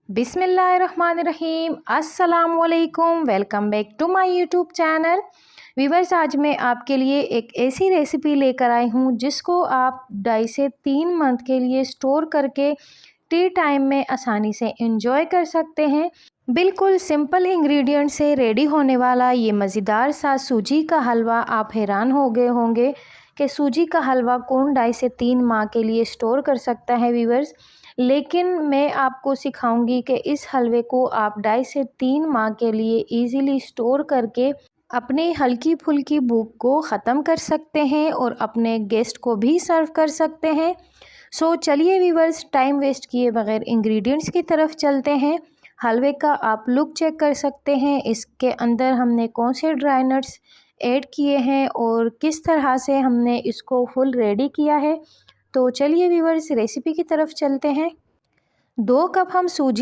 बिस्मिल्लाहिर्रहमानिर्रहीम। अस्सलाम वालेकुम। Welcome back to my YouTube channel. Viewers, आज मैं आपके लिए एक ऐसी रेसिपी लेकर आई हूँ जिसको आप 2.5 से 3 मंथ के लिए स्टोर करके टी टाइम में आसानी से एंजॉय कर सकते हैं। बिल्कुल सिंपल इंग्रेडिएंट से रेडी होने वाला ये मज़ेदार सा सूजी का हलवा, आप हैरान हो गए होंगे कि सूजी का हलवा कौन 2.5 से 3 माह के लिए स्टोर कर सकता है व्यूवर्स। लेकिन मैं आपको सिखाऊंगी कि इस हलवे को आप 2.5 से 3 माह के लिए इजीली स्टोर करके अपनी हल्की फुल्की भूख को ख़त्म कर सकते हैं और अपने गेस्ट को भी सर्व कर सकते हैं। सो चलिए व्यूवर्स, टाइम वेस्ट किए बगैर इंग्रेडिएंट्स की तरफ चलते हैं। हलवे का आप लुक चेक कर सकते हैं, इसके अंदर हमने कौन से ड्राई नट्स ऐड किए हैं और किस तरह से हमने इसको फुल रेडी किया है। तो चलिए व्यूवर्स, रेसिपी की तरफ चलते हैं। 2 कप हम सूजी